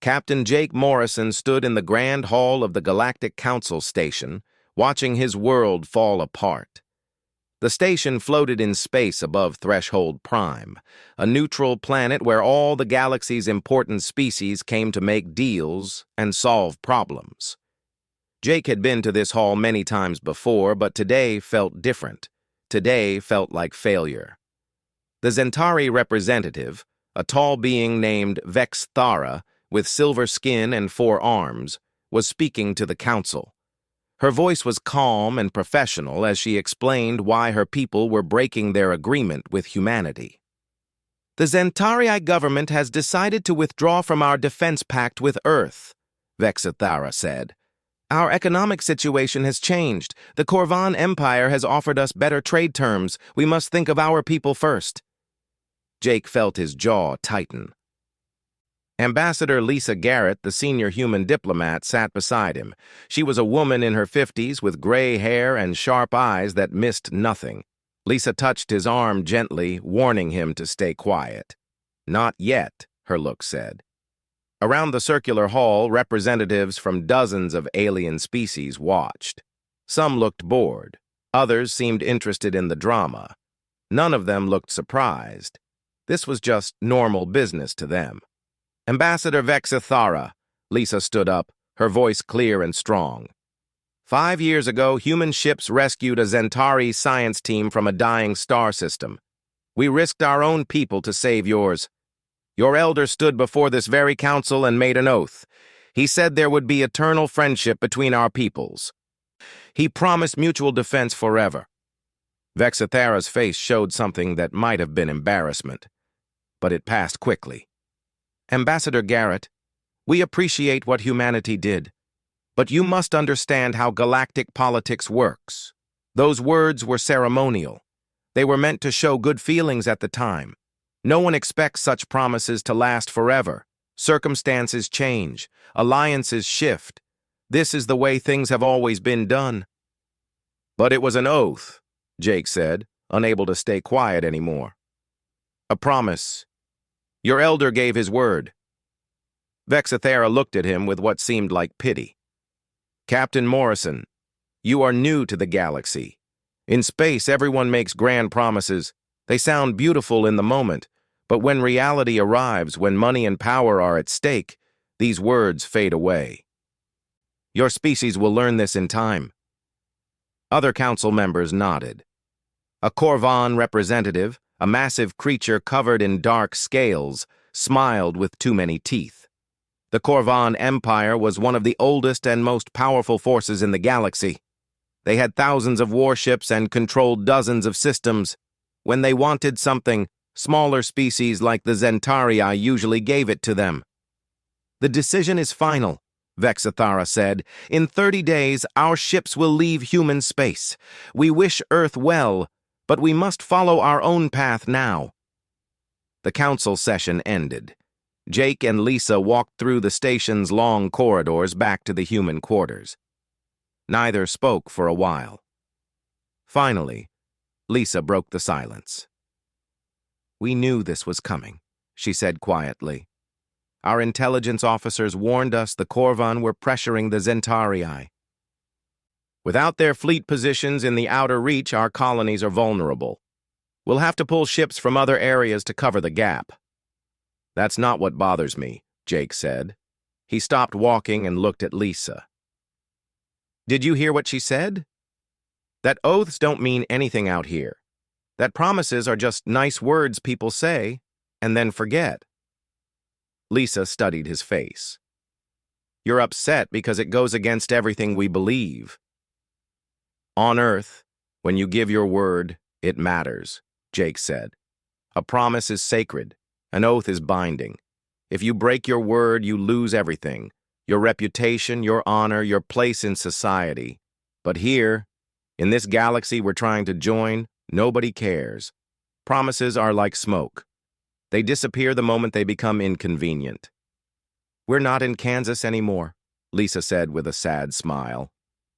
Captain Jake Morrison stood in the grand hall of the Galactic Council station, watching his world fall apart. The station floated in space above Threshold Prime, a neutral planet where all the galaxy's important species came to make deals and solve problems. Jake had been to this hall many times before, but today felt different. Today felt like failure. The Zentari representative, a tall being named Vex Thara, with silver skin and 4 arms, was speaking to the council. Her voice was calm and professional as she explained why her people were breaking their agreement with humanity. The Zentari government has decided to withdraw from our defense pact with Earth, Vex Thara said. Our economic situation has changed. The Corvan Empire has offered us better trade terms. We must think of our people first. Jake felt his jaw tighten. Ambassador Lisa Garrett, the senior human diplomat, sat beside him. She was a woman in her 50s with gray hair and sharp eyes that missed nothing. Lisa touched his arm gently, warning him to stay quiet. Not yet, her look said. Around the circular hall, representatives from dozens of alien species watched. Some looked bored. Others seemed interested in the drama. None of them looked surprised. This was just normal business to them. Ambassador Vex Thara, Lisa stood up, her voice clear and strong. 5 years ago, human ships rescued a Zentari science team from a dying star system. We risked our own people to save yours. Your elder stood before this very council and made an oath. He said there would be eternal friendship between our peoples. He promised mutual defense forever. Vex Thara's face showed something that might have been embarrassment, but it passed quickly. Ambassador Garrett, we appreciate what humanity did, but you must understand how galactic politics works. Those words were ceremonial. They were meant to show good feelings at the time. No one expects such promises to last forever. Circumstances change. Alliances shift. This is the way things have always been done. But it was an oath, Jake said, unable to stay quiet anymore. A promise. Your elder gave his word. Vex Thara looked at him with what seemed like pity. Captain Morrison, you are new to the galaxy. In space, everyone makes grand promises. They sound beautiful in the moment, but when reality arrives, when money and power are at stake, these words fade away. Your species will learn this in time. Other council members nodded. A Corvan representative, a massive creature covered in dark scales, smiled with too many teeth. The Corvan Empire was one of the oldest and most powerful forces in the galaxy. They had thousands of warships and controlled dozens of systems. When they wanted something, smaller species like the Zentari usually gave it to them. The decision is final, Vex Thara said. In 30 days, our ships will leave human space. We wish Earth well, but we must follow our own path now. The council session ended. Jake and Lisa walked through the station's long corridors back to the human quarters. Neither spoke for a while. Finally, Lisa broke the silence. We knew this was coming, she said quietly. Our intelligence officers warned us the Corvan were pressuring the Zentari. Without their fleet positions in the outer reach, our colonies are vulnerable. We'll have to pull ships from other areas to cover the gap. That's not what bothers me, Jake said. He stopped walking and looked at Lisa. Did you hear what she said? That oaths don't mean anything out here. That promises are just nice words people say and then forget. Lisa studied his face. You're upset because it goes against everything we believe. On Earth, when you give your word, it matters, Jake said. A promise is sacred. An oath is binding. If you break your word, you lose everything. Your reputation, your honor, your place in society. But here, in this galaxy we're trying to join, nobody cares. Promises are like smoke. They disappear the moment they become inconvenient. We're not in Kansas anymore, Lisa said with a sad smile.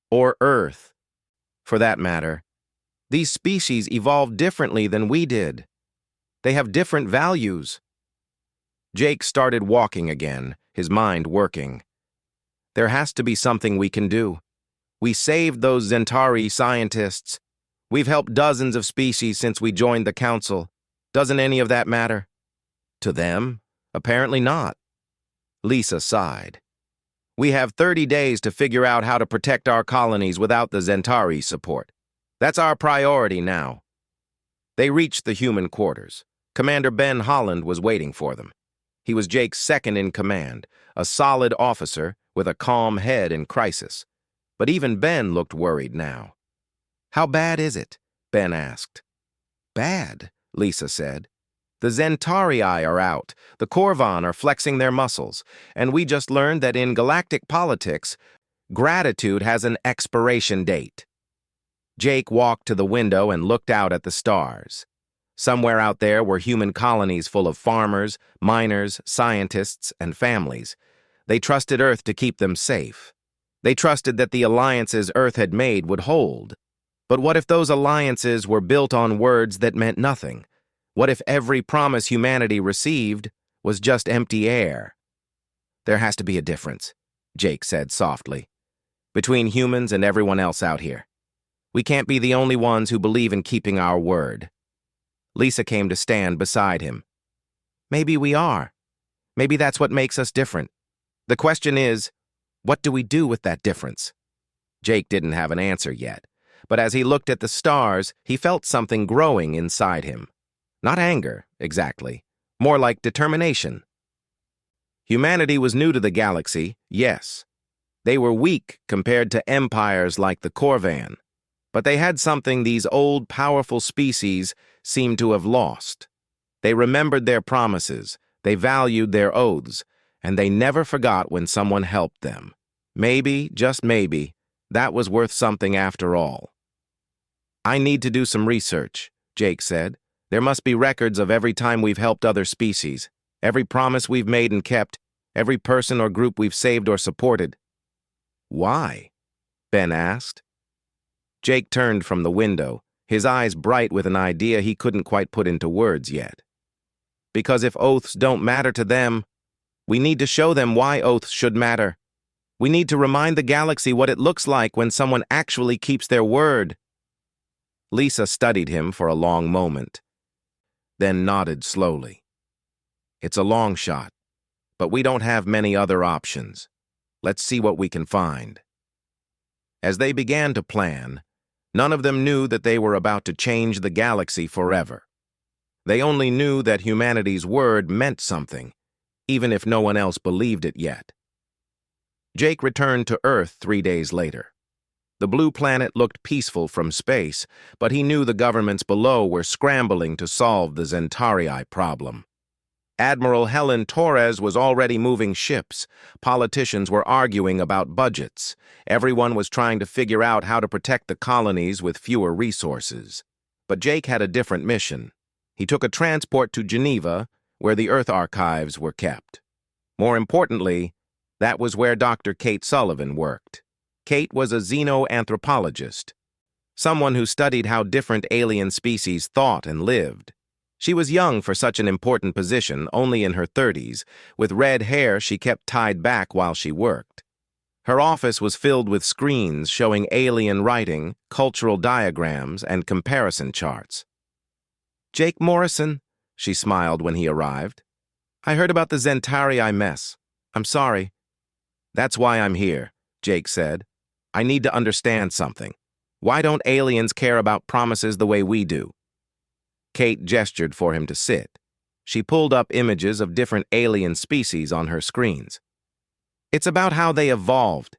Or Earth. For that matter, these species evolved differently than we did. They have different values. Jake started walking again, his mind working. There has to be something we can do. We saved those Zentari scientists. We've helped dozens of species since we joined the Council. Doesn't any of that matter? To them? Apparently not. Lisa sighed. We have 30 days to figure out how to protect our colonies without the Zentari support. That's our priority now. They reached the human quarters. Commander Ben Holland was waiting for them. He was Jake's second in command, a solid officer with a calm head in crisis. But even Ben looked worried now. How bad is it? Ben asked. Bad, Lisa said. The Zentarii are out, the Korvan are flexing their muscles, and we just learned that in galactic politics, gratitude has an expiration date. Jake walked to the window and looked out at the stars. Somewhere out there were human colonies full of farmers, miners, scientists, and families. They trusted Earth to keep them safe. They trusted that the alliances Earth had made would hold. But what if those alliances were built on words that meant nothing? What if every promise humanity received was just empty air? There has to be a difference, Jake said softly, between humans and everyone else out here. We can't be the only ones who believe in keeping our word. Lisa came to stand beside him. Maybe we are. Maybe that's what makes us different. The question is, what do we do with that difference? Jake didn't have an answer yet, but as he looked at the stars, he felt something growing inside him. Not anger, exactly. More like determination. Humanity was new to the galaxy, yes. They were weak compared to empires like the Korvan. But they had something these old, powerful species seemed to have lost. They remembered their promises, they valued their oaths, and they never forgot when someone helped them. Maybe, just maybe, that was worth something after all. I need to do some research, Jake said. There must be records of every time we've helped other species, every promise we've made and kept, every person or group we've saved or supported. Why? Ben asked. Jake turned from the window, his eyes bright with an idea he couldn't quite put into words yet. Because if oaths don't matter to them, we need to show them why oaths should matter. We need to remind the galaxy what it looks like when someone actually keeps their word. Lisa studied him for a long moment, then nodded slowly. It's a long shot, but we don't have many other options. Let's see what we can find. As they began to plan, none of them knew that they were about to change the galaxy forever. They only knew that humanity's word meant something, even if no one else believed it yet. Jake returned to Earth 3 days later. The blue planet looked peaceful from space, but he knew the governments below were scrambling to solve the Zentarii problem. Admiral Helen Torres was already moving ships. Politicians were arguing about budgets. Everyone was trying to figure out how to protect the colonies with fewer resources. But Jake had a different mission. He took a transport to Geneva, where the Earth archives were kept. More importantly, that was where Dr. Kate Sullivan worked. Kate was a xenoanthropologist, someone who studied how different alien species thought and lived. She was young for such an important position, only in her 30s. With red hair she kept tied back while she worked. Her office was filled with screens showing alien writing, cultural diagrams, and comparison charts. Jake Morrison, she smiled when he arrived. I heard about the Zentarii mess. I'm sorry. That's why I'm here, Jake said. I need to understand something. Why don't aliens care about promises the way we do? Kate gestured for him to sit. She pulled up images of different alien species on her screens. It's about how they evolved.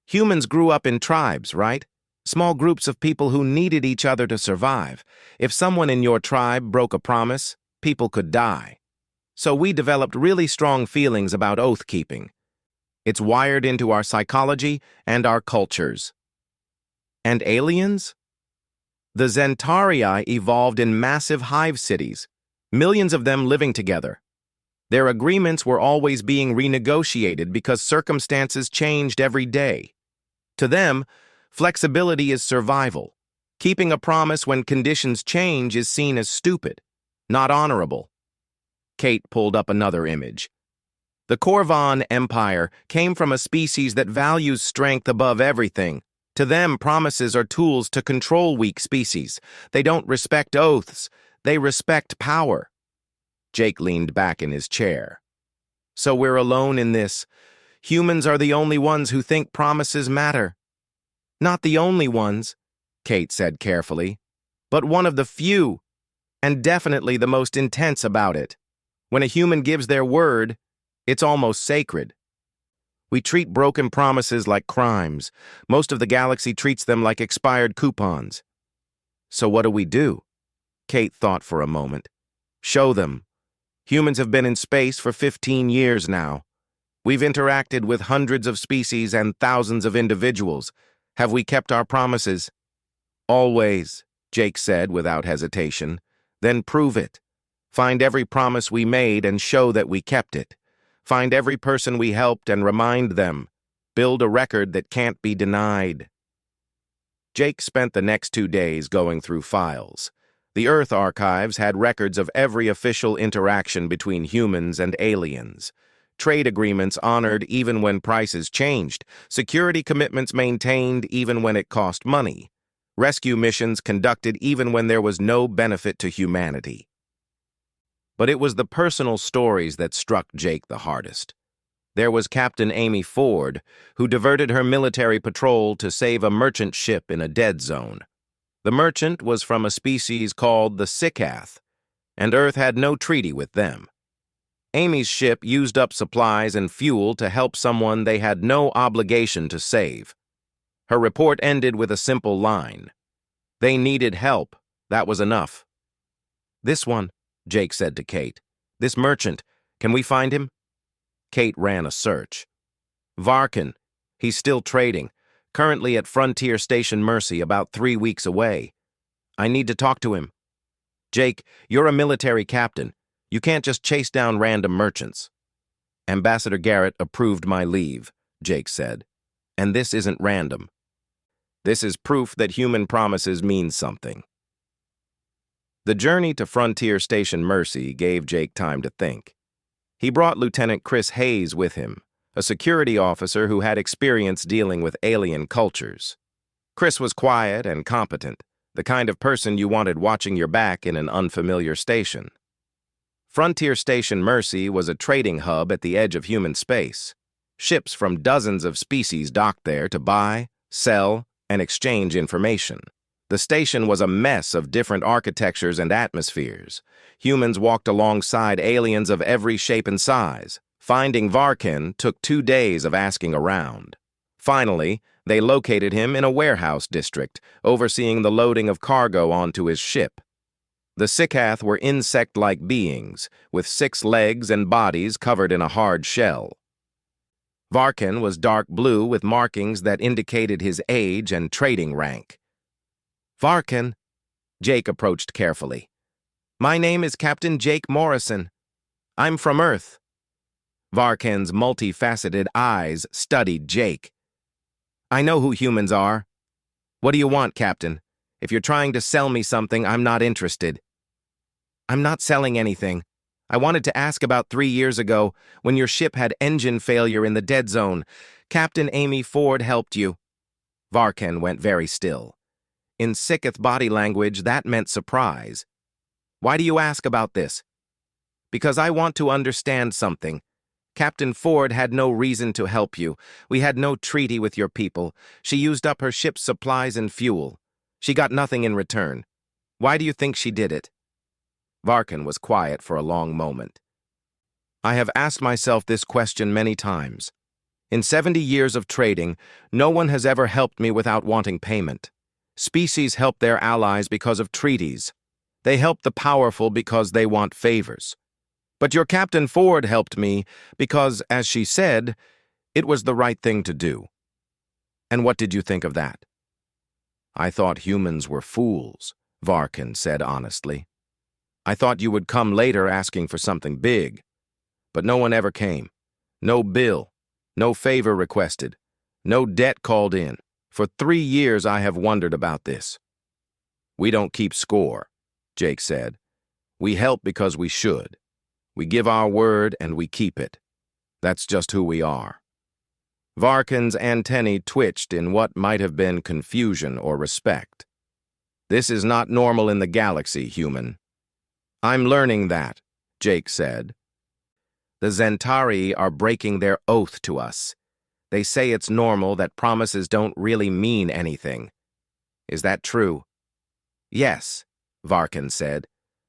Humans grew up in tribes, right? Small groups of people who needed each other to survive. If someone in your tribe broke a promise, people could die. So we developed really strong feelings about oath-keeping. It's wired into our psychology and our cultures. And aliens? The Zentarii evolved in massive hive cities, millions of them living together. Their agreements were always being renegotiated because circumstances changed every day. To them, flexibility is survival. Keeping a promise when conditions change is seen as stupid, not honorable. Kate pulled up another image. The Korvan Empire came from a species that values strength above everything. To them, promises are tools to control weak species. They don't respect oaths. They respect power. Jake leaned back in his chair. So we're alone in this. Humans are the only ones who think promises matter. Not the only ones, Kate said carefully, but one of the few, and definitely the most intense about it. When a human gives their word, it's almost sacred. We treat broken promises like crimes. Most of the galaxy treats them like expired coupons. So what do? Kate thought for a moment. Show them. Humans have been in space for 15 years now. We've interacted with hundreds of species and thousands of individuals. Have we kept our promises? Always, Jake said without hesitation. Then prove it. Find every promise we made and show that we kept it. Find every person we helped and remind them. Build a record that can't be denied. Jake spent the next 2 days going through files. The Earth archives had records of every official interaction between humans and aliens. Trade agreements honored even when prices changed. Security commitments maintained even when it cost money. Rescue missions conducted even when there was no benefit to humanity. But it was the personal stories that struck Jake the hardest. There was Captain Amy Ford, who diverted her military patrol to save a merchant ship in a dead zone. The merchant was from a species called the Sikath, and Earth had no treaty with them. Amy's ship used up supplies and fuel to help someone they had no obligation to save. Her report ended with a simple line. They needed help. That was enough. This one, Jake said to Kate. This merchant, can we find him? Kate ran a search. Varkin, he's still trading, currently at Frontier Station Mercy, about 3 weeks away. I need to talk to him. Jake, you're a military captain. You can't just chase down random merchants. Ambassador Garrett approved my leave, Jake said. And this isn't random. This is proof that human promises mean something. The journey to Frontier Station Mercy gave Jake time to think. He brought Lieutenant Chris Hayes with him, a security officer who had experience dealing with alien cultures. Chris was quiet and competent, the kind of person you wanted watching your back in an unfamiliar station. Frontier Station Mercy was a trading hub at the edge of human space. Ships from dozens of species docked there to buy, sell, and exchange information. The station was a mess of different architectures and atmospheres. Humans walked alongside aliens of every shape and size. Finding Varkin took 2 days of asking around. Finally, they located him in a warehouse district, overseeing the loading of cargo onto his ship. The Sikath were insect-like beings, with 6 legs and bodies covered in a hard shell. Varkin was dark blue with markings that indicated his age and trading rank. Varkin, Jake approached carefully. My name is Captain Jake Morrison. I'm from Earth. Varkin's multifaceted eyes studied Jake. I know who humans are. What do you want, Captain? If you're trying to sell me something, I'm not interested. I'm not selling anything. I wanted to ask about 3 years ago, when your ship had engine failure in the dead zone. Captain Amy Ford helped you. Varkin went very still. In Sikath body language, that meant surprise. Why do you ask about this? Because I want to understand something. Captain Ford had no reason to help you. We had no treaty with your people. She used up her ship's supplies and fuel. She got nothing in return. Why do you think she did it? Varkin was quiet for a long moment. I have asked myself this question many times. In 70 years of trading, no one has ever helped me without wanting payment. Species help their allies because of treaties. They help the powerful because they want favors. But your Captain Ford helped me because, as she said, it was the right thing to do. And what did you think of that? I thought humans were fools, Varkin said honestly. I thought you would come later asking for something big. But no one ever came. No bill. No favor requested. No debt called in. For 3 years I have wondered about this. We don't keep score, Jake said. We help because we should. We give our word and we keep it. That's just who we are. Varkin's antennae twitched in what might have been confusion or respect. This is not normal in the galaxy, human. I'm learning that, Jake said. The Zentari are breaking their oath to us. They say it's normal that promises don't really mean anything. Is that true? Yes, Varkin said.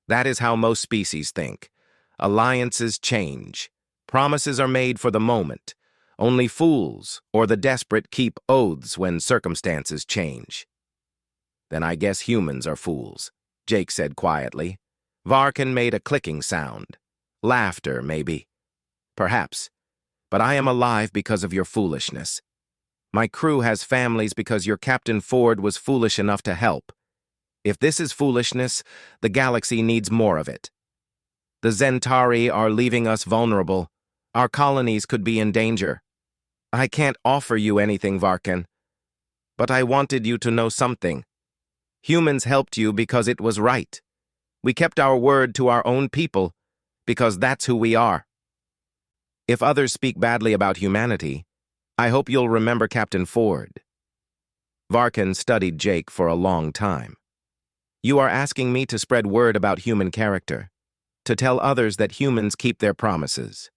That is how most species think. Alliances change. Promises are made for the moment. Only fools or the desperate keep oaths when circumstances change. Then I guess humans are fools, Jake said quietly. Varkin made a clicking sound. Laughter, maybe. Perhaps. But I am alive because of your foolishness. My crew has families because your Captain Ford was foolish enough to help. If this is foolishness, the galaxy needs more of it. The Zentari are leaving us vulnerable. Our colonies could be in danger. I can't offer you anything, Varkin. But I wanted you to know something. Humans helped you because it was right. We kept our word to our own people, because that's who we are. If others speak badly about humanity, I hope you'll remember Captain Ford. Varkin studied Jake for a long time. You are asking me to spread word about human character, to tell others that humans keep their promises.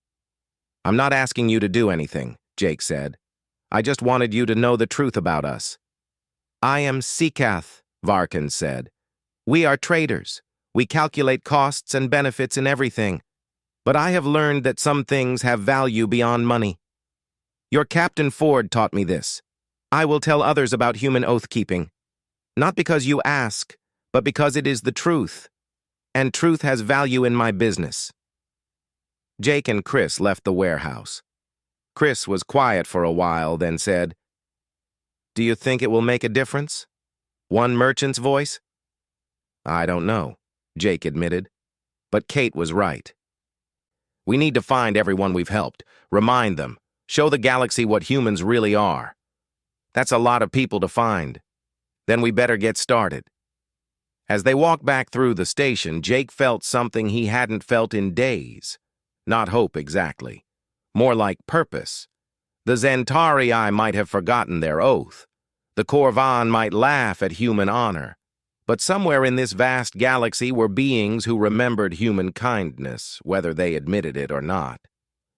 I'm not asking you to do anything, Jake said. I just wanted you to know the truth about us. I am Seakath, Varkin said. We are traders. We calculate costs and benefits in everything. But I have learned that some things have value beyond money. Your Captain Ford taught me this. I will tell others about human oath-keeping. Not because you ask, but because it is the truth. And truth has value in my business. Jake and Chris left the warehouse. Chris was quiet for a while, then said, Do you think it will make a difference? One merchant's voice? I don't know, Jake admitted. But Kate was right. We need to find everyone we've helped, remind them, show the galaxy what humans really are. That's a lot of people to find. Then we better get started. As they walked back through the station, Jake felt something he hadn't felt in days. Not hope exactly. More like purpose. The Zentari might have forgotten their oath. The Korvan might laugh at human honor. But somewhere in this vast galaxy were beings who remembered human kindness, whether they admitted it or not.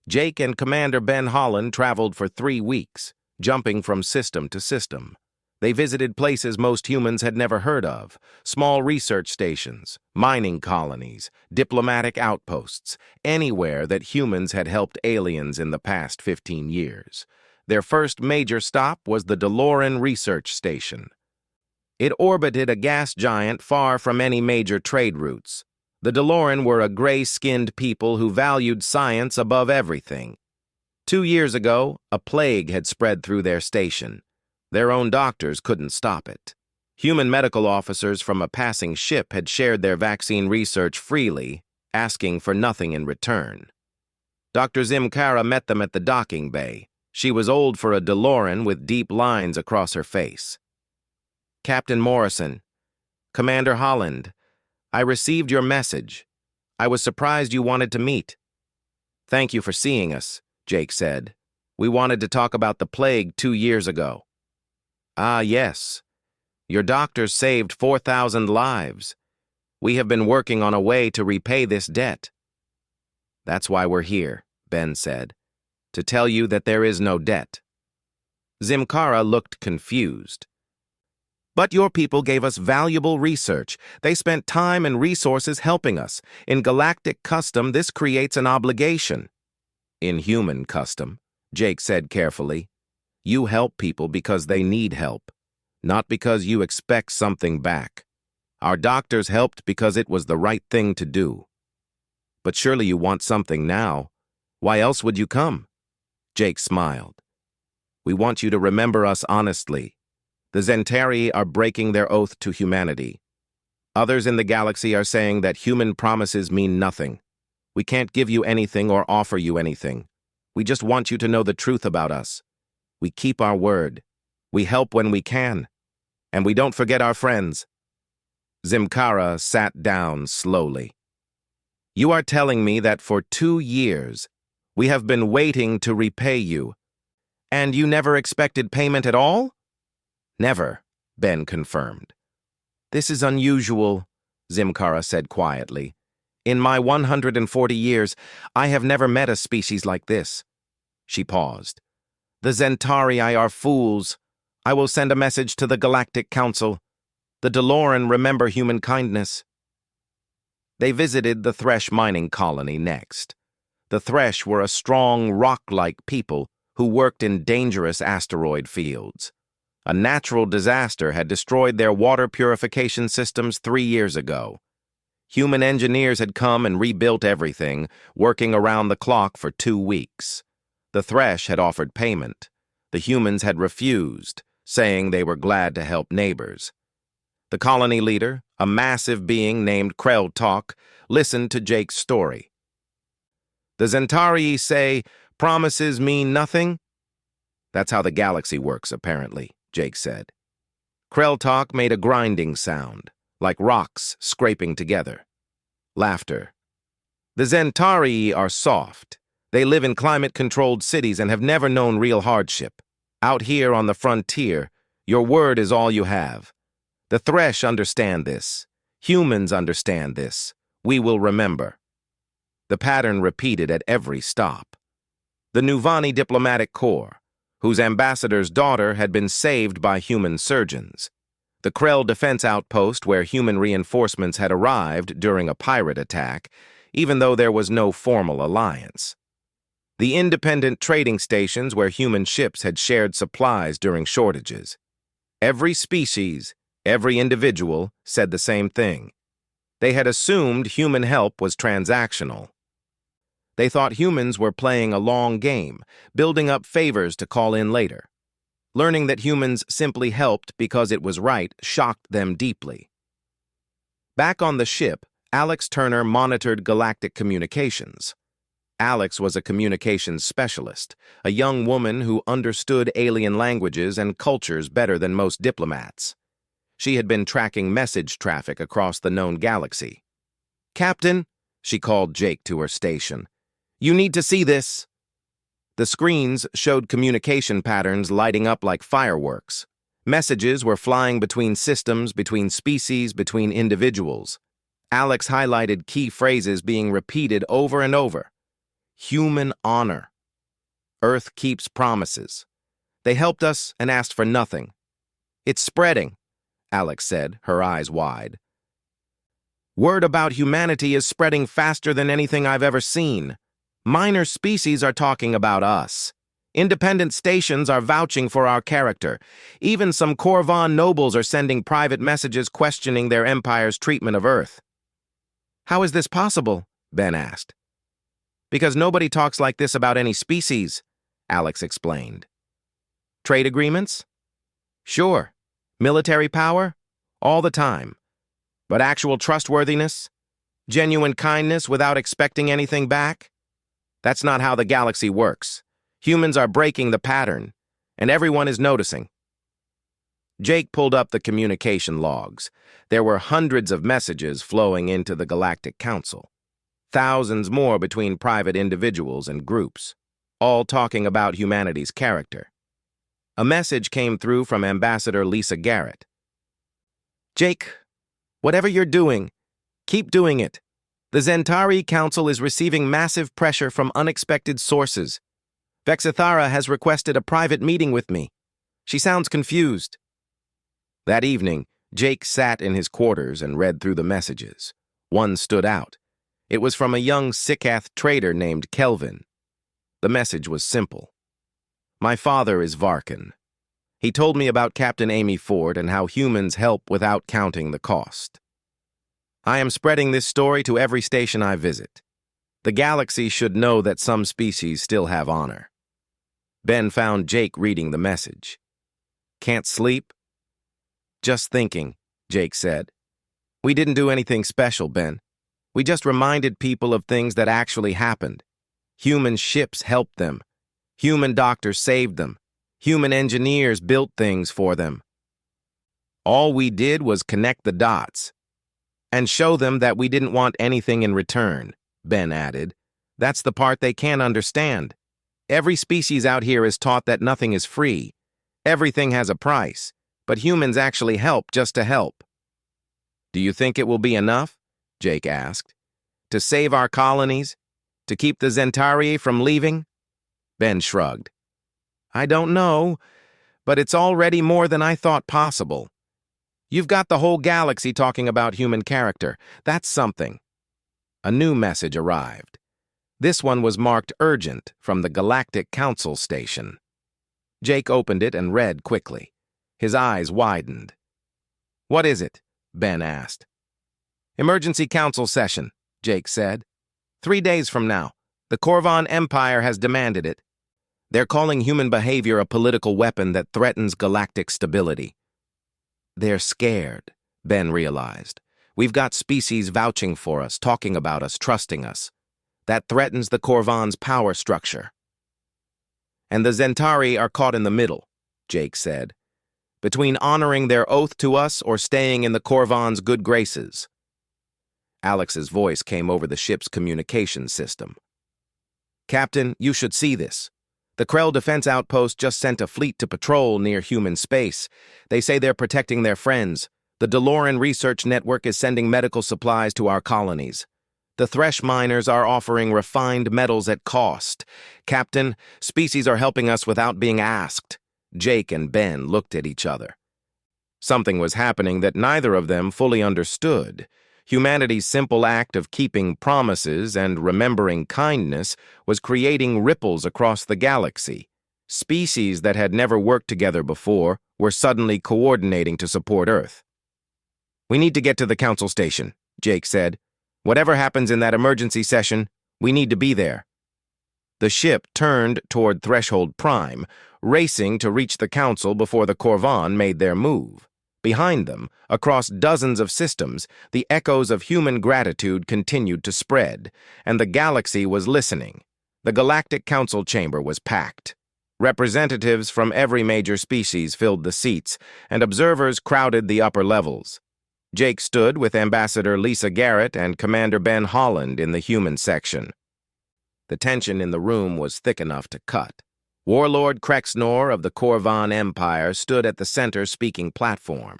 Jake and Commander Ben Holland traveled for 3 weeks, jumping from system to system. They visited places most humans had never heard of, small research stations, mining colonies, diplomatic outposts, anywhere that humans had helped aliens in the past 15 years. Their first major stop was the DeLorean Research Station. It orbited a gas giant far from any major trade routes. The DeLorean were a gray-skinned people who valued science above everything. 2 years ago, a plague had spread through their station. Their own doctors couldn't stop it. Human medical officers from a passing ship had shared their vaccine research freely, asking for nothing in return. Dr. Zimkara met them at the docking bay. She was old for a DeLorean with deep lines across her face. Captain Morrison, Commander Holland, I received your message. I was surprised you wanted to meet. Thank you for seeing us, Jake said. We wanted to talk about the plague 2 years ago. Ah, yes. Your doctors saved 4,000 lives. We have been working on a way to repay this debt. That's why we're here, Ben said, to tell you that there is no debt. Zimkara looked confused. But your people gave us valuable research. They spent time and resources helping us. In galactic custom, this creates an obligation. In human custom, Jake said carefully, you help people because they need help, not because you expect something back. Our doctors helped because it was the right thing to do. But surely you want something now. Why else would you come? Jake smiled. We want you to remember us honestly. The Zentari are breaking their oath to humanity. Others in the galaxy are saying that human promises mean nothing. We can't give you anything or offer you anything. We just want you to know the truth about us. We keep our word. We help when we can. And we don't forget our friends. Zimkara sat down slowly. You are telling me that for 2 years, We have been waiting to repay you. And you never expected payment at all? Never, Ben confirmed. This is unusual, Zimkara said quietly. In my 140 years, I have never met a species like this. She paused. The Zentarii are fools. I will send a message to the Galactic Council. The Deloran remember human kindness. They visited the Thresh mining colony next. The Thresh were a strong, rock-like people who worked in dangerous asteroid fields. A natural disaster had destroyed their water purification systems 3 years ago. Human engineers had come and rebuilt everything, working around the clock for 2 weeks. The Thresh had offered payment. The humans had refused, saying they were glad to help neighbors. The colony leader, a massive being named Krell-Talk, listened to Jake's story. The Zentarii say promises mean nothing? That's how the galaxy works, apparently, Jake said. Krell-Talk made a grinding sound, like rocks scraping together. Laughter. The Zentarii are soft. They live in climate-controlled cities and have never known real hardship. Out here on the frontier, your word is all you have. The Thresh understand this. Humans understand this. We will remember. The pattern repeated at every stop. The Nuvani Diplomatic Corps, whose ambassador's daughter had been saved by human surgeons. The Krell Defense Outpost, where human reinforcements had arrived during a pirate attack, even though there was no formal alliance. The independent trading stations where human ships had shared supplies during shortages. Every species, every individual said the same thing. They had assumed human help was transactional. They thought humans were playing a long game, building up favors to call in later. Learning that humans simply helped because it was right shocked them deeply. Back on the ship, Alex Turner monitored galactic communications. Alex was a communications specialist, a young woman who understood alien languages and cultures better than most diplomats. She had been tracking message traffic across the known galaxy. "Captain," she called Jake to her station, "you need to see this." The screens showed communication patterns lighting up like fireworks. Messages were flying between systems, between species, between individuals. Alex highlighted key phrases being repeated over and over. Human honor. Earth keeps promises. They helped us and asked for nothing. It's spreading, Alex said, her eyes wide. Word about humanity is spreading faster than anything I've ever seen. Minor species are talking about us. Independent stations are vouching for our character. Even some Korvan nobles are sending private messages questioning their empire's treatment of Earth. How is this possible? Ben asked. Because nobody talks like this about any species, Alex explained. Trade agreements? Sure. Military power? All the time. But actual trustworthiness? Genuine kindness without expecting anything back? That's not how the galaxy works. Humans are breaking the pattern, and everyone is noticing. Jake pulled up the communication logs. There were hundreds of messages flowing into the Galactic Council. Thousands more between private individuals and groups, all talking about humanity's character. A message came through from Ambassador Lisa Garrett. Jake, whatever you're doing, keep doing it. The Zentarii Council is receiving massive pressure from unexpected sources. Vexithara has requested a private meeting with me. She sounds confused. That evening, Jake sat in his quarters and read through the messages. One stood out. It was from a young Sikath trader named Kelvin. The message was simple. My father is Varkan. He told me about Captain Amy Ford and how humans help without counting the cost. I am spreading this story to every station I visit. The galaxy should know that some species still have honor. Ben found Jake reading the message. Can't sleep? Just thinking, Jake said. We didn't do anything special, Ben. We just reminded people of things that actually happened. Human ships helped them. Human doctors saved them. Human engineers built things for them. All we did was connect the dots and show them that we didn't want anything in return, Ben added. That's the part they can't understand. Every species out here is taught that nothing is free. Everything has a price, but humans actually help just to help. Do you think it will be enough? Jake asked. To save our colonies? To keep the Zentarii from leaving? Ben shrugged. I don't know, but it's already more than I thought possible. You've got the whole galaxy talking about human character. That's something. A new message arrived. This one was marked urgent from the Galactic Council station. Jake opened it and read quickly. His eyes widened. What is it? Ben asked. Emergency council session, Jake said. 3 days from now. The Corvan Empire has demanded it. They're calling human behavior a political weapon that threatens galactic stability. They're scared, Ben realized. We've got species vouching for us, talking about us, trusting us. That threatens the Corvan's power structure. And the Zentarii are caught in the middle, Jake said, between honoring their oath to us or staying in the Corvan's good graces. Alex's voice came over the ship's communication system. Captain, you should see this. The Krell Defense Outpost just sent a fleet to patrol near human space. They say they're protecting their friends. The DeLorean Research Network is sending medical supplies to our colonies. The Thresh miners are offering refined metals at cost. Captain, species are helping us without being asked. Jake and Ben looked at each other. Something was happening that neither of them fully understood. Humanity's simple act of keeping promises and remembering kindness was creating ripples across the galaxy. Species that had never worked together before were suddenly coordinating to support Earth. We need to get to the council station, Jake said. Whatever happens in that emergency session, we need to be there. The ship turned toward Threshold Prime, racing to reach the council before the Corvan made their move. Behind them, across dozens of systems, the echoes of human gratitude continued to spread, and the galaxy was listening. The Galactic Council chamber was packed. Representatives from every major species filled the seats, and observers crowded the upper levels. Jake stood with Ambassador Lisa Garrett and Commander Ben Holland in the human section. The tension in the room was thick enough to cut. Warlord Krexnor of the Corvan Empire stood at the center speaking platform.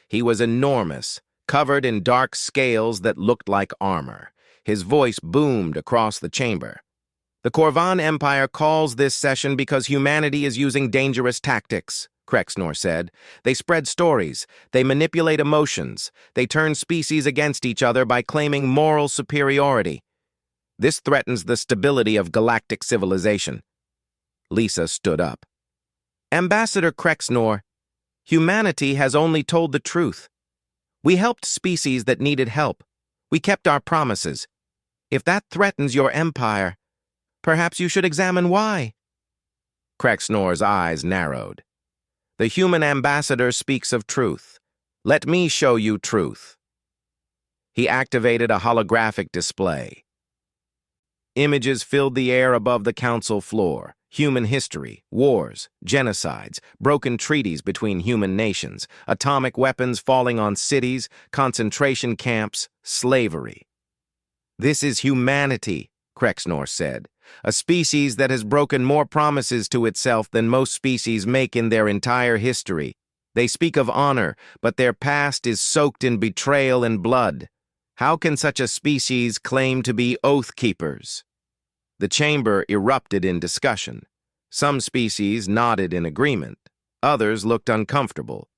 He was enormous, covered in dark scales that looked like armor. His voice boomed across the chamber. The Corvan Empire calls this session because humanity is using dangerous tactics, Krexnor said. They spread stories, they manipulate emotions, they turn species against each other by claiming moral superiority. This threatens the stability of galactic civilization. Lisa stood up. Ambassador Krexnor, humanity has only told the truth. We helped species that needed help. We kept our promises. If that threatens your empire, perhaps you should examine why. Krexnor's eyes narrowed. The human ambassador speaks of truth. Let me show you truth. He activated a holographic display. Images filled the air above the council floor. Human history, wars, genocides, broken treaties between human nations, atomic weapons falling on cities, concentration camps, slavery. This is humanity, Krexnor said, a species that has broken more promises to itself than most species make in their entire history. They speak of honor, but their past is soaked in betrayal and blood. How can such a species claim to be oath keepers? The chamber erupted in discussion. Some species nodded in agreement. Others looked uncomfortable.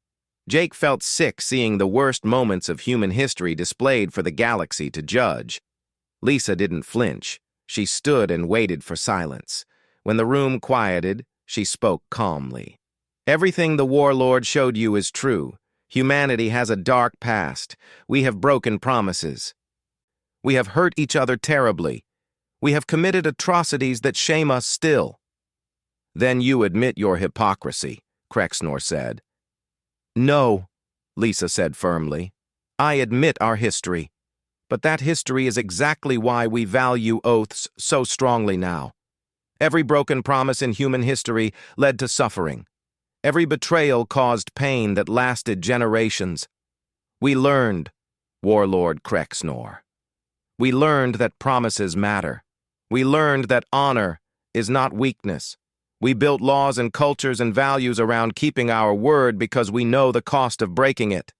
Jake felt sick seeing the worst moments of human history displayed for the galaxy to judge. Lisa didn't flinch. She stood and waited for silence. When the room quieted, she spoke calmly. Everything the warlord showed you is true. Humanity has a dark past. We have broken promises. We have hurt each other terribly. We have committed atrocities that shame us still. Then you admit your hypocrisy, Krexnor said. No, Lisa said firmly. I admit our history. But that history is exactly why we value oaths so strongly now. Every broken promise in human history led to suffering. Every betrayal caused pain that lasted generations. We learned, Warlord Krexnor. We learned that promises matter. We learned that honor is not weakness. We built laws and cultures and values around keeping our word because we know the cost of breaking it.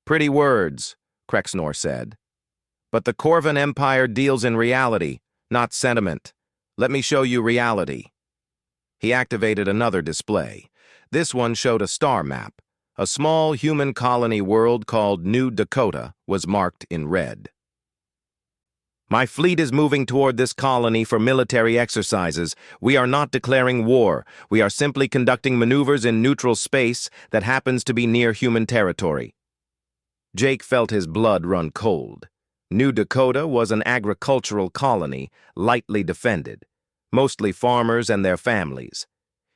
Pretty words, Krexnor said. But the Corvan Empire deals in reality, not sentiment. Let me show you reality. He activated another display. This one showed a star map. A small human colony world called New Dakota was marked in red. My fleet is moving toward this colony for military exercises. We are not declaring war. We are simply conducting maneuvers in neutral space that happens to be near human territory. Jake felt his blood run cold. New Dakota was an agricultural colony, lightly defended, mostly farmers and their families.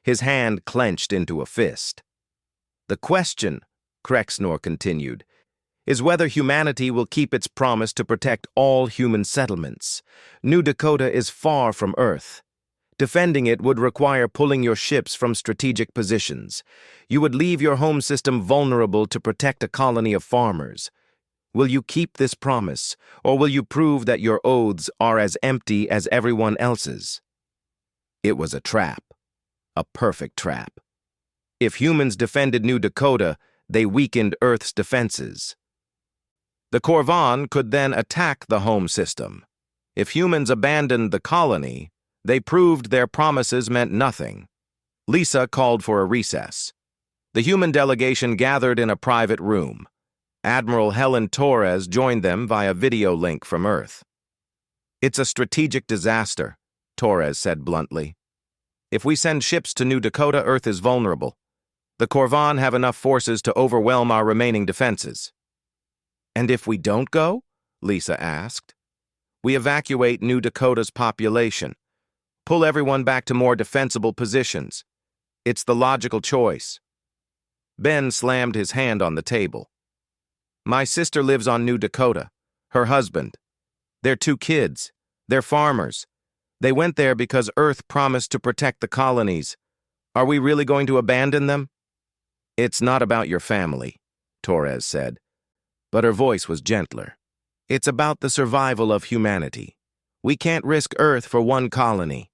His hand clenched into a fist. The question, Krexnor continued, is whether humanity will keep its promise to protect all human settlements. New Dakota is far from Earth. Defending it would require pulling your ships from strategic positions. You would leave your home system vulnerable to protect a colony of farmers. Will you keep this promise, or will you prove that your oaths are as empty as everyone else's? It was a trap. A perfect trap. If humans defended New Dakota, they weakened Earth's defenses. The Corvan could then attack the home system. If humans abandoned the colony, they proved their promises meant nothing. Lisa called for a recess. The human delegation gathered in a private room. Admiral Helen Torres joined them via video link from Earth. It's a strategic disaster, Torres said bluntly. If we send ships to New Dakota, Earth is vulnerable. The Corvan have enough forces to overwhelm our remaining defenses. And if we don't go? Lisa asked. We evacuate New Dakota's population. Pull everyone back to more defensible positions. It's the logical choice. Ben slammed his hand on the table. My sister lives on New Dakota. Her husband. Their 2 kids. They're farmers. They went there because Earth promised to protect the colonies. Are we really going to abandon them? It's not about your family, Torres said, but her voice was gentler. It's about the survival of humanity. We can't risk Earth for one colony.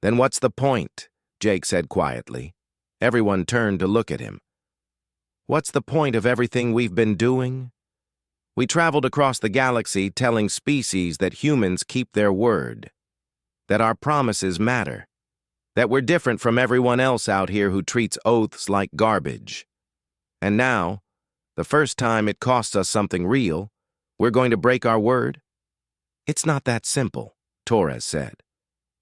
Then what's the point? Jake said quietly. Everyone turned to look at him. What's the point of everything we've been doing? We traveled across the galaxy telling species that humans keep their word, that our promises matter, that we're different from everyone else out here who treats oaths like garbage. And now, the first time it costs us something real, we're going to break our word? It's not that simple, Torres said.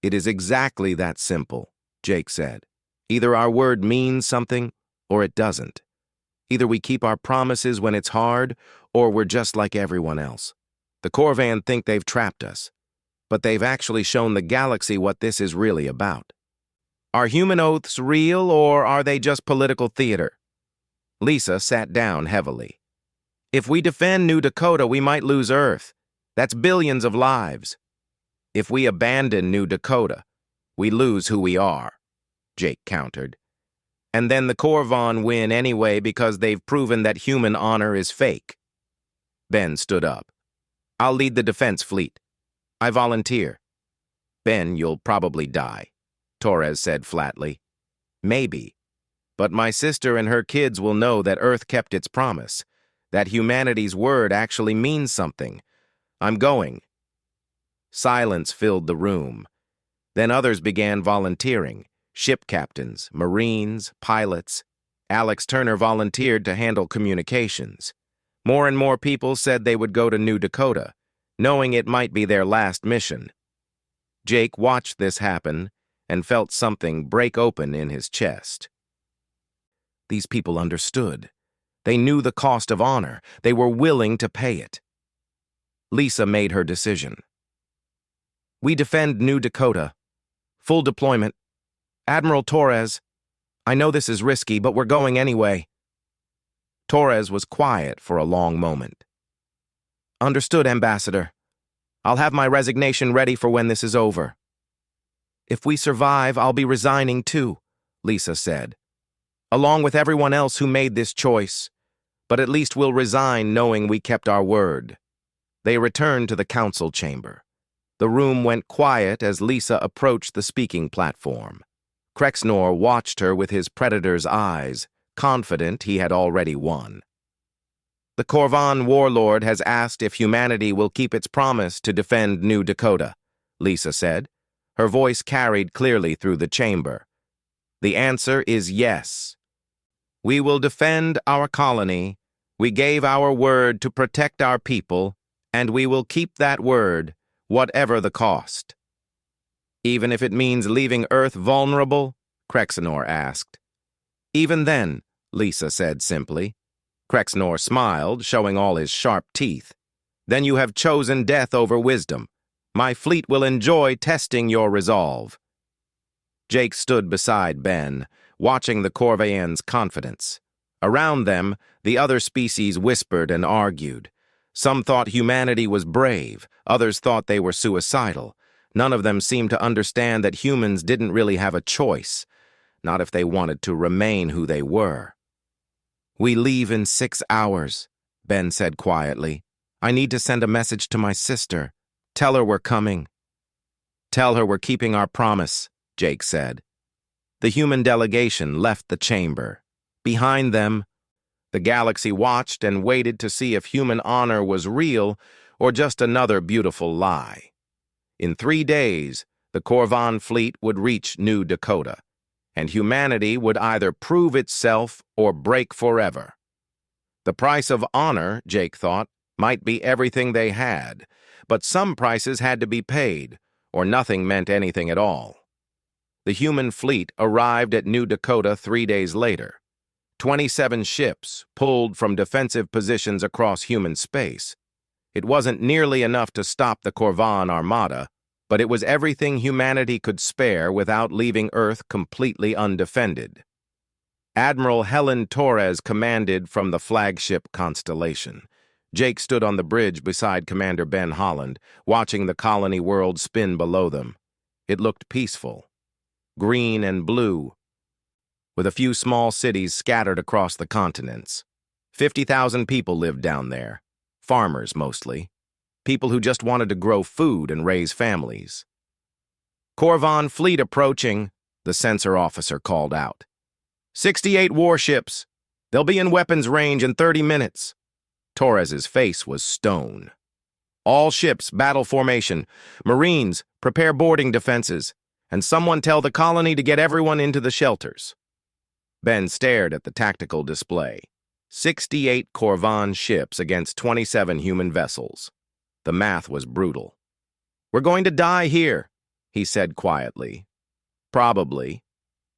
It is exactly that simple, Jake said. Either our word means something, or it doesn't. Either we keep our promises when it's hard, or we're just like everyone else. The Corvan think they've trapped us, but they've actually shown the galaxy what this is really about. Are human oaths real, or are they just political theater? Lisa sat down heavily. If we defend New Dakota, we might lose Earth. That's billions of lives. If we abandon New Dakota, we lose who we are, Jake countered. And then the Corvan win anyway because they've proven that human honor is fake. Ben stood up. I'll lead the defense fleet. I volunteer. Ben, you'll probably die, Torres said flatly. Maybe. But my sister and her kids will know that Earth kept its promise, that humanity's word actually means something. I'm going. Silence filled the room. Then others began volunteering. Ship captains, Marines, pilots. Alex Turner volunteered to handle communications. More and more people said they would go to New Dakota, knowing it might be their last mission. Jake watched this happen and felt something break open in his chest. These people understood. They knew the cost of honor. They were willing to pay it. Lisa made her decision. We defend New Dakota. Full deployment. Admiral Torres, I know this is risky, but we're going anyway. Torres was quiet for a long moment. Understood, Ambassador. I'll have my resignation ready for when this is over. If we survive, I'll be resigning too, Lisa said. Along with everyone else who made this choice. But at least we'll resign knowing we kept our word. They returned to the council chamber. The room went quiet as Lisa approached the speaking platform. Krexnor watched her with his predator's eyes, confident he had already won. The Korvan warlord has asked if humanity will keep its promise to defend New Dakota, Lisa said. Her voice carried clearly through the chamber. The answer is yes. We will defend our colony. We gave our word to protect our people, and we will keep that word, whatever the cost. Even if it means leaving Earth vulnerable? Krexnor asked. Even then, Lisa said simply. Krexnor smiled, showing all his sharp teeth. Then you have chosen death over wisdom. My fleet will enjoy testing your resolve. Jake stood beside Ben, watching the Corvayan's confidence. Around them, the other species whispered and argued. Some thought humanity was brave, others thought they were suicidal. None of them seemed to understand that humans didn't really have a choice, not if they wanted to remain who they were. We leave in 6 hours, Ben said quietly. I need to send a message to my sister. Tell her we're coming. Tell her we're keeping our promise, Jake said. The human delegation left the chamber. Behind them, the galaxy watched and waited to see if human honor was real or just another beautiful lie. In 3 days, the Korvan fleet would reach New Dakota, and humanity would either prove itself or break forever. The price of honor, Jake thought, might be everything they had, but some prices had to be paid, or nothing meant anything at all. The human fleet arrived at New Dakota 3 days later. 27 ships pulled from defensive positions across human space. It wasn't nearly enough to stop the Korvan armada, but it was everything humanity could spare without leaving Earth completely undefended. Admiral Helen Torres commanded from the flagship Constellation. Jake stood on the bridge beside Commander Ben Holland, watching the colony world spin below them. It looked peaceful, green and blue, with a few small cities scattered across the continents. 50,000 people lived down there, farmers mostly. People who just wanted to grow food and raise families. Korvan fleet approaching, the sensor officer called out. 68 warships. They'll be in weapons range in 30 minutes. Torres's face was stone. All ships, battle formation. Marines, prepare boarding defenses. And someone tell the colony to get everyone into the shelters. Ben stared at the tactical display. 68 Korvan ships against 27 human vessels. The math was brutal. We're going to die here, he said quietly. Probably,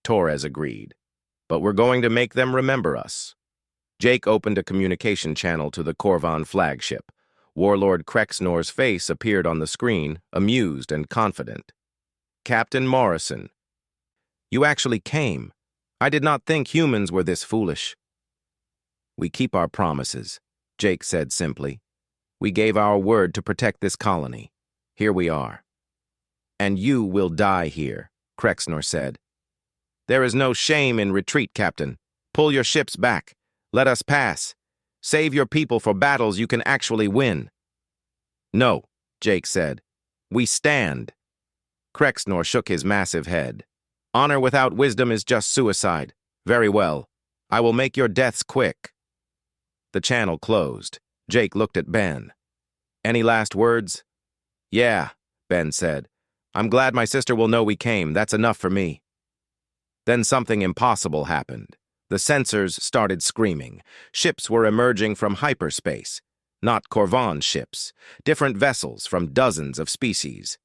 Torres agreed. But we're going to make them remember us. Jake opened a communication channel to the Korvan flagship. Warlord Krexnor's face appeared on the screen, amused and confident. Captain Morrison, you actually came. I did not think humans were this foolish. We keep our promises, Jake said simply. We gave our word to protect this colony. Here we are. And you will die here, Krexnor said. There is no shame in retreat, Captain. Pull your ships back. Let us pass. Save your people for battles you can actually win. No, Jake said. We stand. Krexnor shook his massive head. Honor without wisdom is just suicide. Very well. I will make your deaths quick. The channel closed. Jake looked at Ben. Any last words? Yeah, Ben said. I'm glad my sister will know we came. That's enough for me. Then something impossible happened. The sensors started screaming. Ships were emerging from hyperspace. Not Korvan ships. Different vessels from dozens of species.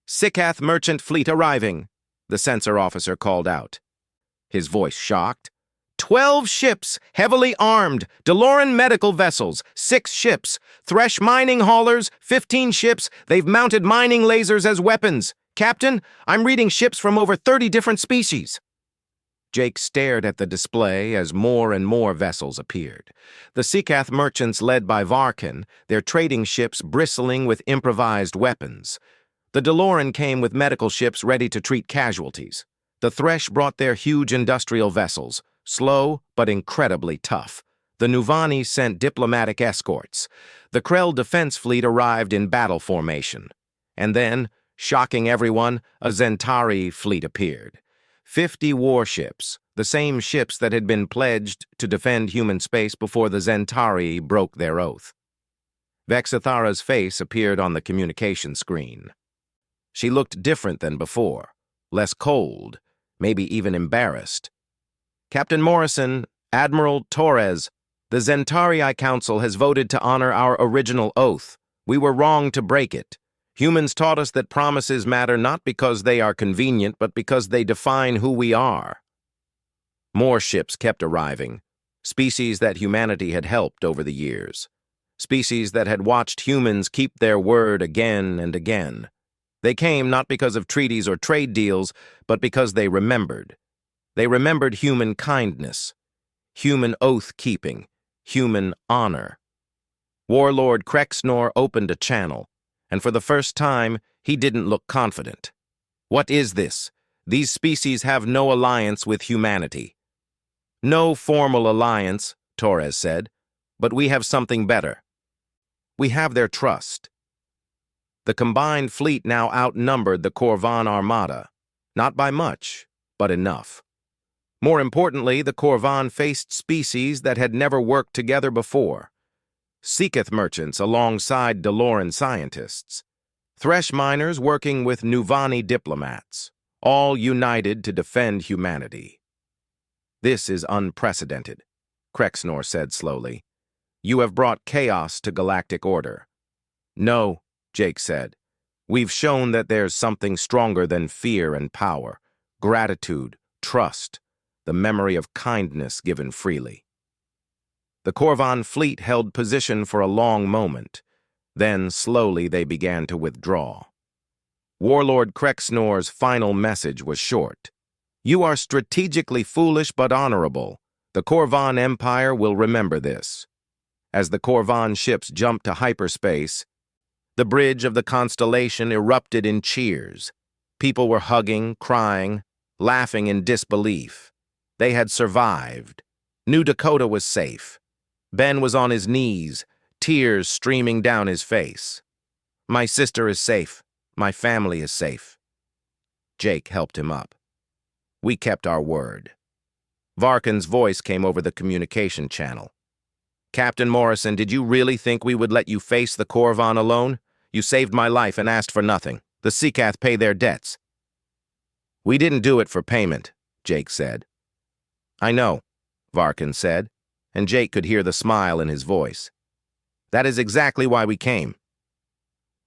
Sikath merchant fleet arriving, the sensor officer called out. His voice shocked. 12 ships, heavily armed, DeLorean medical vessels, 6 ships, Thresh mining haulers, 15 ships, they've mounted mining lasers as weapons. Captain, I'm reading ships from over 30 different species. Jake stared at the display as more and more vessels appeared. The Sikath merchants led by Varkin, their trading ships bristling with improvised weapons. The DeLorean came with medical ships ready to treat casualties. The Thresh brought their huge industrial vessels, slow but incredibly tough. The Nuvani sent diplomatic escorts. The Krell defense fleet arrived in battle formation. And then, shocking everyone, a Zentari fleet appeared. 50 warships, the same ships that had been pledged to defend human space before the Zentari broke their oath. Vexithara's face appeared on the communication screen. She looked different than before, less cold, maybe even embarrassed. Captain Morrison, Admiral Torres, the Zentari Council has voted to honor our original oath. We were wrong to break it. Humans taught us that promises matter not because they are convenient, but because they define who we are. More ships kept arriving, species that humanity had helped over the years, species that had watched humans keep their word again and again. They came not because of treaties or trade deals, but because they remembered. They remembered human kindness, human oath-keeping, human honor. Warlord Krexnor opened a channel, and for the first time, he didn't look confident. What is this? These species have no alliance with humanity. No formal alliance, Torres said, but we have something better. We have their trust. The combined fleet now outnumbered the Corvan Armada, not by much, but enough. More importantly, the Corvan faced species that had never worked together before. Seeketh merchants alongside Deloran scientists. Thresh miners working with Nuvani diplomats, all united to defend humanity. This is unprecedented, Krexnor said slowly. You have brought chaos to galactic order. No, Jake said. We've shown that there's something stronger than fear and power, gratitude, trust, the memory of kindness given freely. The Corvan fleet held position for a long moment. Then, slowly, they began to withdraw. Warlord Krexnor's final message was short. You are strategically foolish but honorable. The Corvan Empire will remember this. As the Corvan ships jumped to hyperspace, the bridge of the constellation erupted in cheers. People were hugging, crying, laughing in disbelief. They had survived. New Dakota was safe. Ben was on his knees, tears streaming down his face. My sister is safe. My family is safe. Jake helped him up. We kept our word. Varkin's voice came over the communication channel. Captain Morrison, did you really think we would let you face the Corvan alone? You saved my life and asked for nothing. The Seekath pay their debts. We didn't do it for payment, Jake said. I know, Varkin said, and Jake could hear the smile in his voice. That is exactly why we came.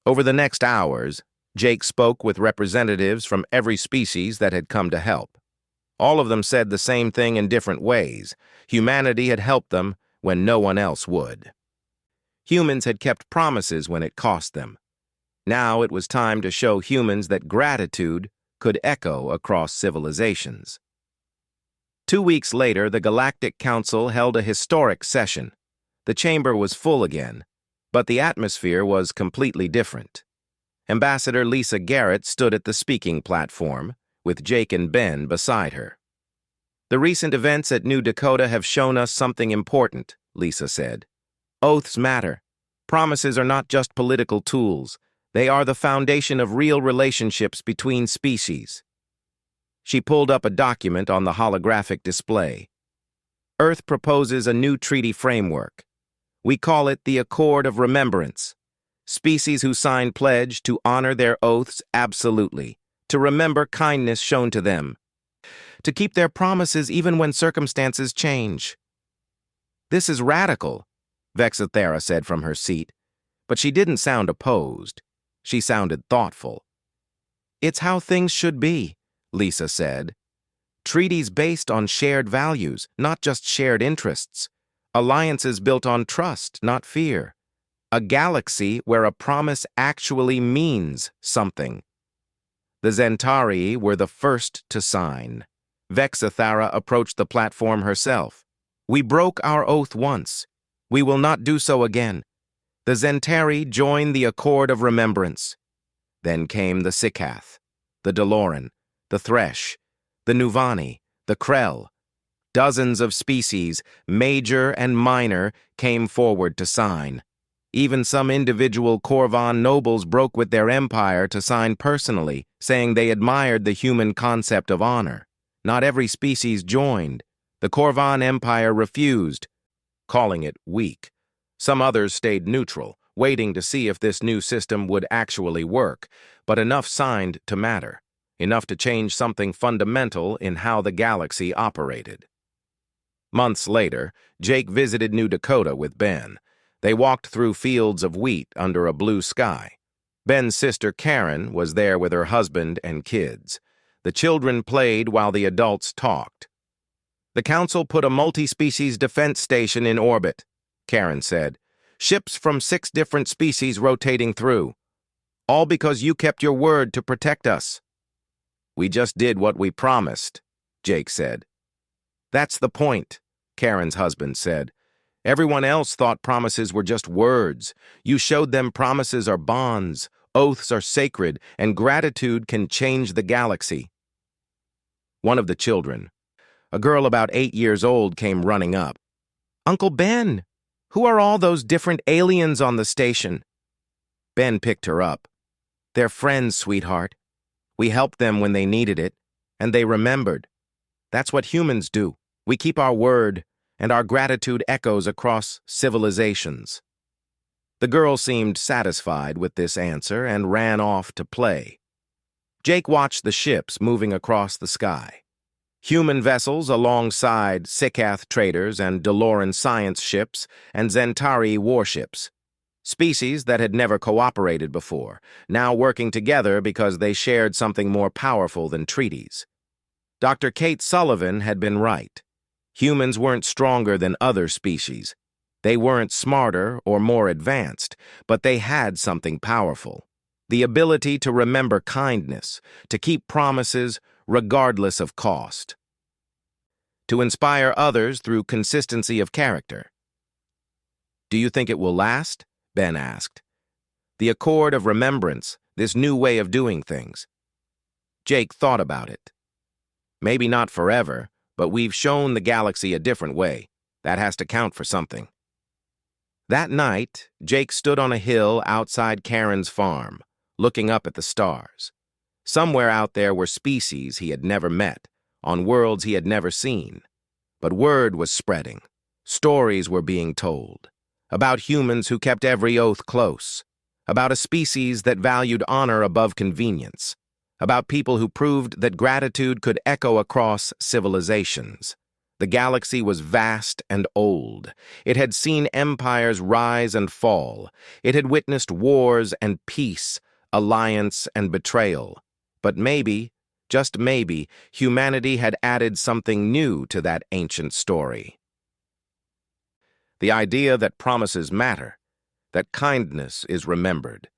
Over the next hours, Jake spoke with representatives from every species that had come to help. All of them said the same thing in different ways. Humanity had helped them when no one else would. Humans had kept promises when it cost them. Now it was time to show humans that gratitude could echo across civilizations. 2 weeks later, the Galactic Council held a historic session. The chamber was full again, but the atmosphere was completely different. Ambassador Lisa Garrett stood at the speaking platform, with Jake and Ben beside her. The recent events at New Dakota have shown us something important, Lisa said. Oaths matter. Promises are not just political tools. They are the foundation of real relationships between species. She pulled up a document on the holographic display. Earth proposes a new treaty framework. We call it the Accord of Remembrance. Species who sign pledge to honor their oaths absolutely, to remember kindness shown to them, to keep their promises even when circumstances change. This is radical, Vexithara said from her seat, but she didn't sound opposed. She sounded thoughtful. It's how things should be, Lisa said. Treaties based on shared values, not just shared interests. Alliances built on trust, not fear. A galaxy where a promise actually means something. The Zentari were the first to sign. Vexithara approached the platform herself. We broke our oath once. We will not do so again. The Zentari joined the Accord of Remembrance. Then came the Seekath, the Deloran, the Thresh, the Nuvani, the Krell. Dozens of species, major and minor, came forward to sign. Even some individual Corvan nobles broke with their empire to sign personally, saying they admired the human concept of honor. Not every species joined. The Corvan Empire refused, calling it weak. Some others stayed neutral, waiting to see if this new system would actually work, but enough signed to matter, enough to change something fundamental in how the galaxy operated. Months later, Jake visited New Dakota with Ben. They walked through fields of wheat under a blue sky. Ben's sister Karen was there with her husband and kids. The children played while the adults talked. "The Council put a multi-species defense station in orbit," Karen said. "Ships from 6 different species rotating through. All because you kept your word to protect us." "We just did what we promised," Jake said. "That's the point," Karen's husband said. "Everyone else thought promises were just words. You showed them promises are bonds, oaths are sacred, and gratitude can change the galaxy." One of the children, a girl about 8 years old, came running up. "Uncle Ben, who are all those different aliens on the station?" Ben picked her up. "They're friends, sweetheart. We helped them when they needed it, and they remembered. That's what humans do. We keep our word, and our gratitude echoes across civilizations." The girl seemed satisfied with this answer and ran off to play. Jake watched the ships moving across the sky. Human vessels alongside Sikath traders and Deloran science ships and Zentari warships. Species that had never cooperated before, now working together because they shared something more powerful than treaties. Dr. Kate Sullivan had been right. Humans weren't stronger than other species. They weren't smarter or more advanced, but they had something powerful. The ability to remember kindness, to keep promises regardless of cost. To inspire others through consistency of character. "Do you think it will last?" Ben asked. "The accord of remembrance, this new way of doing things." Jake thought about it. "Maybe not forever, but we've shown the galaxy a different way. That has to count for something." That night, Jake stood on a hill outside Karen's farm, looking up at the stars. Somewhere out there were species he had never met, on worlds he had never seen. But word was spreading. Stories were being told. About humans who kept every oath close. About a species that valued honor above convenience. About people who proved that gratitude could echo across civilizations. The galaxy was vast and old. It had seen empires rise and fall. It had witnessed wars and peace, alliance and betrayal. But maybe, just maybe, humanity had added something new to that ancient story. The idea that promises matter, that kindness is remembered,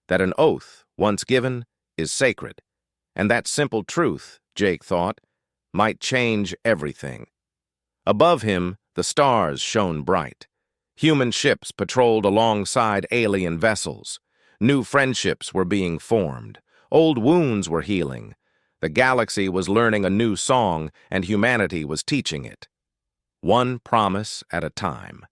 that an oath, once given, is sacred, and that simple truth, Jake thought, might change everything. Above him, the stars shone bright. Human ships patrolled alongside alien vessels. New friendships were being formed. Old wounds were healing. The galaxy was learning a new song, and humanity was teaching it. One promise at a time.